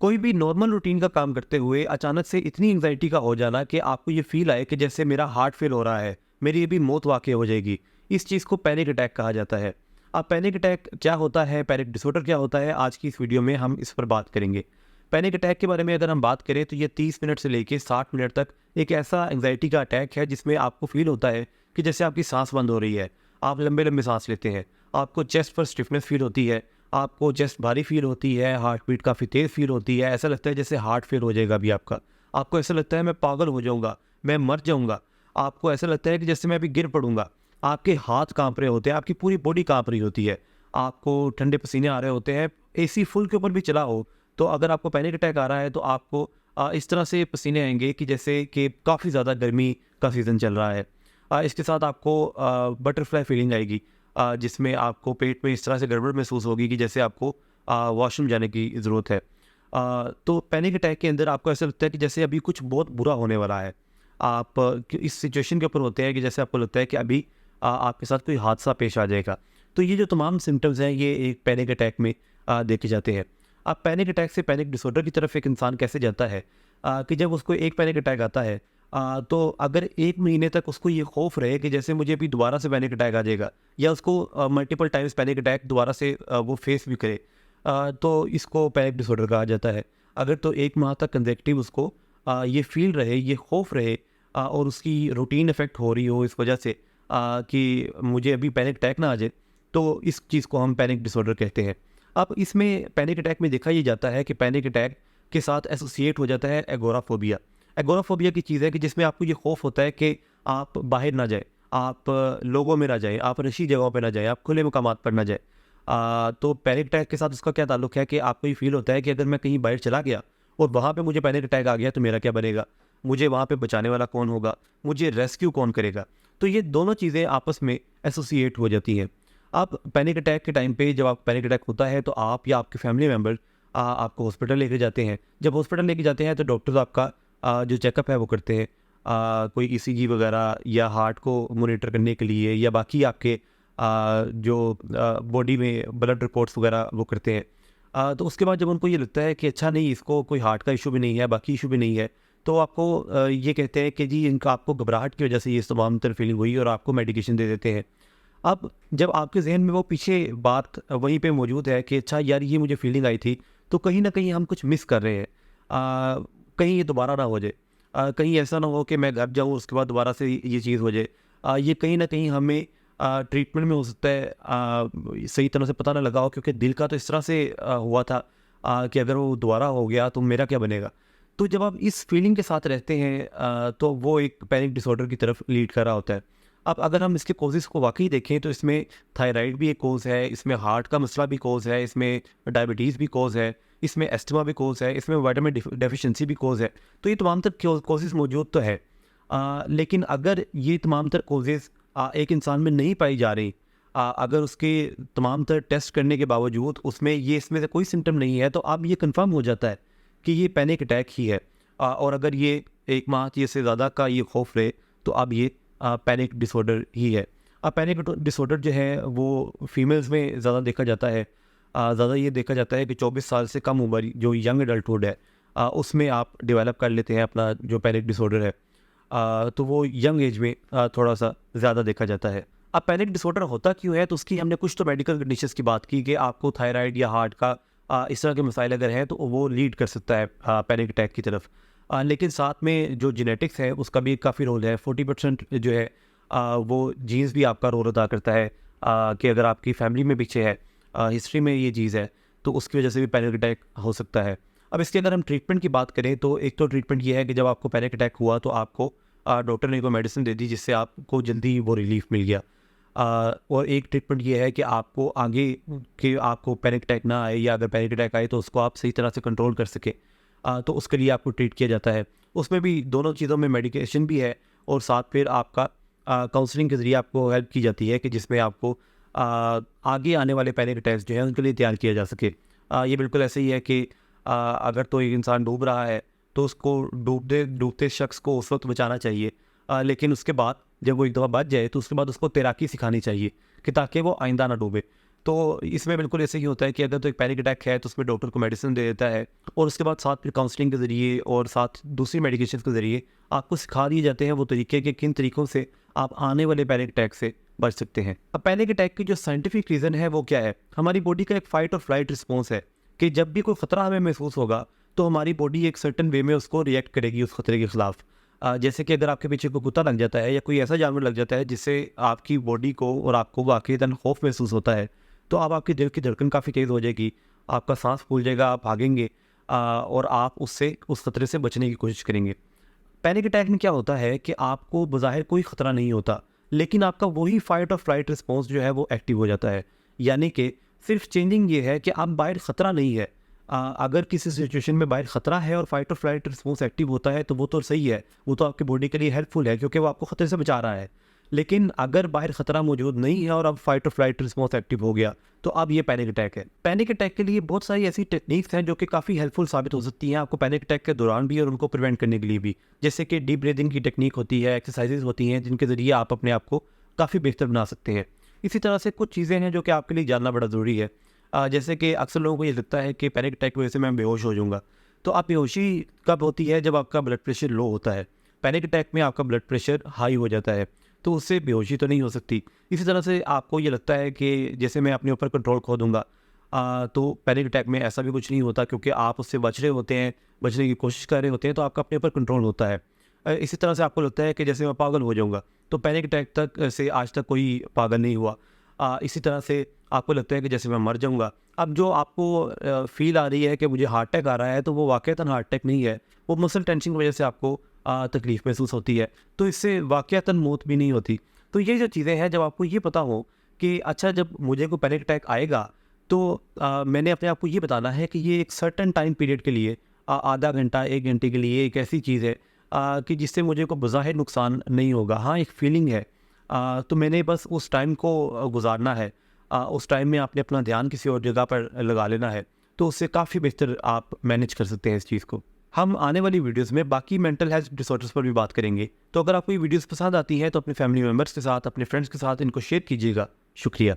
कोई भी normal routine का काम करते हुए अचानक से इतनी एंग्जाइटी का हो जाना कि आपको ये फील आए कि जैसे मेरा हार्ट फेल हो रहा है, मेरी अभी मौत वाक़ई हो जाएगी। इस चीज़ को पैनिक अटैक कहा जाता है। अब पैनिक अटैक क्या होता है, पैनिक डिसऑर्डर क्या होता है, आज की इस वीडियो में हम इस पर बात करेंगे। पैनिक अटैक के बारे में अगर हम बात करें तो ये 30 मिनट से लेके 60 मिनट तक एक ऐसा एंग्जाइटी का अटैक है जिसमें आपको फील होता है कि जैसे आपकी साँस बंद हो रही है। आप लंबे-लंबे साँस लेते हैं, आपको चेस्ट पर स्टिफनेस फील होती है, आपको चेस्ट भारी फील होती है, हार्ट बीट काफ़ी तेज़ फील होती है, ऐसा लगता है जैसे हार्ट फेल हो जाएगा अभी आपका। आपको ऐसा लगता है मैं पागल हो जाऊँगा, मैं मर जाऊँगा। आपको ऐसा लगता है कि जैसे मैं अभी गिर पड़ूँगा। आपके हाथ काँप रहे होते हैं, आपकी पूरी बॉडी काँप रही होती है। आपको ठंडे पसीने आ रहे होते हैं, एसी फुल के ऊपर भी चला हो, तो अगर आपको पैनिक अटैक आ रहा है तो आपको इस तरह से पसीने आएँगे कि जैसे कि काफ़ी ज़्यादा गर्मी का सीज़न चल रहा है। इसके साथ आपको बटरफ्लाई फीलिंग आएगी, जिसमें आपको पेट में इस तरह से गड़बड़ महसूस होगी कि जैसे आपको वॉशरूम जाने की ज़रूरत है। तो पैनिक अटैक के अंदर आपको ऐसा लगता है कि जैसे अभी कुछ बहुत बुरा होने वाला है। आप इस सिचुएशन के ऊपर होते हैं कि जैसे आपको लगता है कि अभी आपके साथ कोई हादसा पेश आ जाएगा। तो ये जो तमाम सिम्पटम्स हैं ये एक पैनिक अटैक में देखे जाते हैं। अब पैनिक अटैक से पैनिक डिसऑर्डर की तरफ एक इंसान कैसे जाता है, कि जब उसको एक पैनिक अटैक आता है, तो अगर 1 महीने तक उसको ये खौफ रहे कि जैसे मुझे अभी दोबारा से पैनिक अटैक आ जाएगा, या उसको मल्टीपल टाइम्स पैनिक अटैक दोबारा से वो फेस भी करे, तो इसको पैनिक डिसऑर्डर कहा जाता है। अगर तो 1 माह तक कंसेक्युटिव उसको ये फ़ील रहे, ये खौफ रहे, और उसकी रूटीन इफ़ेक्ट हो रही हो इस वजह से कि मुझे अभी पैनिक अटैक ना आ जाए, तो इस चीज़ को हम पैनिक डिसऑर्डर कहते हैं। अब इसमें पैनिक अटैक में देखा ये जाता है कि पैनिक अटैक के साथ एसोसिएट हो जाता है एगोराफोबिया। एगोराफोबिया की चीज़ है कि जिसमें आपको ये खौफ होता है कि आप बाहर ना जाएँ, आप लोगों में ना जाएँ, आप रशी जगहों पे ना जाएँ, आप खुले मकामात पर ना जाएँ। तो पैनिक अटैक के साथ उसका क्या ताल्लुक है कि आपको ये फ़ील होता है कि अगर मैं कहीं बाहर चला गया और वहाँ पे मुझे पैनिक अटैक आ गया तो मेरा क्या बनेगा? मुझे वहाँ पे बचाने वाला कौन होगा? मुझे रेस्क्यू कौन करेगा? तो ये दोनों चीज़ें आपस में एसोसिएट हो जाती हैं। आप पैनिक अटैक के टाइम पे जब आप पैनिक अटैक होता है तो आप या आपके फैमिली मेंबर आपको हॉस्पिटल लेके जाते हैं। जब हॉस्पिटल लेके जाते हैं तो डॉक्टर्स आपका जो चेकअप है वो करते हैं। कोई ईसीजी वगैरह या हार्ट को मॉनिटर करने के लिए, या बाकी आपके जो बॉडी में ब्लड रिपोर्ट्स वगैरह वो करते हैं। तो उसके बाद जब उनको ये लगता है कि अच्छा नहीं, इसको कोई हार्ट का इशू भी नहीं है, बाकी इशू भी नहीं है, तो आपको ये कहते हैं कि जी इनका आपको घबराहट की वजह से ये तमाम तर फीलिंग हुई, और आपको मेडिकेशन दे देते हैं। अब जब आपके ज़हन में वो पीछे बात वहीं पे मौजूद है कि अच्छा यार ये मुझे फीलिंग आई थी, तो कहीं न कहीं हम कुछ मिस कर रहे हैं। कहीं ये दोबारा ना हो जाए। कहीं ऐसा ना हो कि मैं घर जाऊँ उसके बाद दोबारा से ये चीज़ हो जाए। ये कहीं न कहीं हमें ट्रीटमेंट में हो सकता है सही तरह से पता ना लगा हो, क्योंकि दिल का तो इस तरह से हुआ था कि अगर वो दोबारा हो गया तो मेरा क्या बनेगा? तो जब आप इस फीलिंग के साथ रहते हैं, तो वो एक पैनिक डिसऑर्डर की तरफ लीड कर रहा होता है। अब अगर हम इसके कॉजेज़ को वाक़ई देखें तो इसमें थायराइड भी एक कॉज़ है, इसमें हार्ट का मसला भी कॉज़ है, इसमें डायबिटीज़ भी कॉज़ है, इसमें अस्थमा भी कॉज़ है, इसमें विटामिन डेफिशिएंसी भी कॉज़ है। तो ये तमाम तर कॉजेज़ मौजूद तो है। लेकिन अगर ये तमाम तर कॉजेज़ एक इंसान में नहीं पाई जा रही, अगर उसके तमाम तर टेस्ट करने के बावजूद उसमें ये इसमें से कोई सिम्पटम नहीं है, तो अब ये कन्फर्म हो जाता है कि ये पैनिक अटैक ही है। और अगर ये 1 माह या से ज़्यादा का ये खौफ रहे, तो अब ये पैनिक डिसऑर्डर ही है। अब पैनिक डिसऑर्डर जो है वो फीमेल्स में ज़्यादा देखा जाता है। ज़्यादा ये देखा जाता है कि 24 साल से कम उम्र जो यंग एडल्टहुड है, उसमें आप डेवलप कर लेते हैं अपना जो पैनिक डिसऑर्डर है। तो वो यंग एज में थोड़ा-सा ज़्यादा देखा जाता है। अब पैनिक डिसऑर्डर होता क्यों है? तो उसकी हमने कुछ तो मेडिकल कंडीशंस की बात की कि आपको थायराइड या हार्ट का इस तरह के मसाइल अगर हैं तो वो लीड कर सकता है पैनिक अटैक की तरफ। लेकिन साथ में जो जेनेटिक्स है उसका भी काफ़ी रोल है। 40% जो है वो जीन्स भी आपका रोल अदा करता है, कि अगर आपकी फैमिली में पीछे है, हिस्ट्री में ये चीज़ है, तो उसकी वजह से भी पैनिक अटैक हो सकता है। अब इसके अगर हम ट्रीटमेंट की बात करें तो एक तो ट्रीटमेंट ये है कि जब आपको पैनिक अटैक हुआ तो आपको डॉक्टर ने कोई मेडिसिन दे दी जिससे आपको जल्दी वो रिलीफ मिल गया। और एक ट्रीटमेंट ये है कि आपको आगे कि आपको पैनिक अटैक ना आए, या अगर पैनिक अटैक आए तो उसको आप सही तरह से कंट्रोल कर सकें, तो उसके लिए आपको ट्रीट किया जाता है। उसमें भी दोनों चीज़ों में मेडिकेशन भी है, और साथ फिर आपका काउंसलिंग के ज़रिए आपको हेल्प की जाती है कि जिसमें आपको आगे आने वाले पैनिक अटैक्स जो हैं उनके लिए तैयार किया जा सके। ये बिल्कुल ऐसे ही है कि अगर तो एक इंसान डूब रहा है तो उसको डूबते डूबते शख्स को उस वक्त बचाना चाहिए, लेकिन उसके बाद जब वो एक दफ़ा बच जाए तो उसके बाद उसको तैराकी सिखानी चाहिए कि ताकि वो आइंदा ना डूबे। तो इसमें बिल्कुल ऐसे ही होता है कि अगर तो एक पैनिक अटैक है तो उसमें डॉक्टर को मेडिसिन दे देता है और उसके बाद साथ फिर काउंसलिंग के ज़रिए और साथ दूसरी मेडिकेशन के ज़रिए आपको सिखा दिए जाते हैं वो तरीके कि किन तरीक़ों से आप आने वाले पैनिक अटैक से बच सकते हैं। अब पैनिक अटैक की जो साइंटिफिक रीज़न है वो क्या है, हमारी बॉडी का एक फ़ाइट और फ्लाइट रिस्पॉन्स है कि जब भी कोई ख़तरा हमें महसूस होगा तो हमारी बॉडी एक सर्टन वे में उसको रिएक्ट करेगी उस खतरे के ख़िलाफ़। जैसे कि अगर आपके पीछे कोई कुत्ता लग जाता है या कोई ऐसा जानवर लग जाता है जिससे आपकी बॉडी को और आपको वाक़ईतन खौफ महसूस होता है, तो अब आपके दिल की धड़कन काफ़ी तेज़ हो जाएगी, आपका सांस फूल जाएगा, आप भागेंगे और आप उस खतरे से बचने की कोशिश करेंगे। पैनिक अटैक में क्या होता है कि आपको बज़ाहिर कोई ख़तरा नहीं होता, लेकिन आपका वही फ़ाइट और फ्लाइट रिस्पॉन्स जो है वो एक्टिव हो जाता है। यानी कि सिर्फ चेंजिंग ये है कि आप बाहर ख़तरा नहीं है। अगर किसी सिचुएशन में बाहर ख़तरा है और फाइट और फ्लाइट रिस्पॉन्स एक्टिव होता है तो वो तो सही है, वो तो आपकी बॉडी के लिए हेल्पफुल है क्योंकि वो आपको ख़तरे से बचा रहा है। लेकिन अगर बाहर ख़तरा मौजूद नहीं है और अब फाइट और फ्लाइट रिस्पॉन्स एक्टिव हो गया तो अब ये पैनिक अटैक है। पैनिक अटैक के लिए बहुत सारी ऐसी टेक्निक्स हैं जो कि काफ़ी हेल्पफुल साबित हो सकती हैं आपको पैनिक अटैक के दौरान भी और उनको प्रिवेंट करने के लिए भी। जैसे कि डीप ब्रीदिंग की टेक्निक होती है, एक्सरसाइजेज होती हैं जिनके ज़रिए आप अपने आप को काफ़ी बेहतर बना सकते हैं। इसी तरह से कुछ चीज़ें हैं जो कि आपके लिए जानना बड़ा ज़रूरी है। जैसे कि अक्सर लोगों को ये लगता है कि पैनिक अटैक की वजह से मैं बेहोश हो जाऊँगा। तो आप बेहोशी कब होती है, जब आपका ब्लड प्रेशर लो होता है। पैनिक अटैक में आपका ब्लड प्रेशर हाई हो जाता है तो उससे बेहोशी तो नहीं हो सकती। इसी तरह से आपको ये लगता है कि जैसे मैं अपने ऊपर कंट्रोल खो दूँगा, तो पैनिक अटैक में ऐसा भी कुछ नहीं होता क्योंकि आप उससे बच रहे होते हैं, बचने की कोशिश कर रहे होते हैं, तो आपका अपने ऊपर कंट्रोल होता है। इसी तरह से आपको लगता है कि जैसे मैं पागल हो जाऊँगा, तो पैनिक अटैक तक से आज तक कोई पागल नहीं हुआ। इसी तरह से आपको लगता है कि जैसे मैं मर जाऊँगा। अब जो आपको फ़ील आ रही है कि मुझे हार्ट अटैक आ रहा है, तो वो वाक़ईतन हार्ट अटैक नहीं है, वो मसल टेंशन की वजह से आपको तकलीफ़ महसूस होती है, तो इससे वाक़ईतन मौत भी नहीं होती। तो ये जो चीज़ें हैं, जब आपको ये पता हो कि अच्छा जब मुझे कोई पैनिक अटैक आएगा तो मैंने अपने आप को ये बताना है कि ये एक सर्टेन टाइम पीरियड के लिए आधा घंटा 1 घंटे के लिए एक ऐसी चीज़ है कि जिससे मुझे कोई बज़ाहिर नुकसान नहीं होगा। हाँ, एक फ़ीलिंग है, तो मैंने बस उस टाइम को गुज़ारना है। उस टाइम में आपने अपना ध्यान किसी और जगह पर लगा लेना है, तो उससे काफ़ी बेहतर आप मैनेज कर सकते हैं इस चीज़ को। हम आने वाली वीडियोस में बाकी मेंटल हेल्थ डिसऑर्डर्स पर भी बात करेंगे। तो अगर आपको ये वीडियोस पसंद आती हैं तो अपने फैमिली मेम्बर्स के साथ, अपने फ्रेंड्स के साथ इनको शेयर कीजिएगा। शुक्रिया।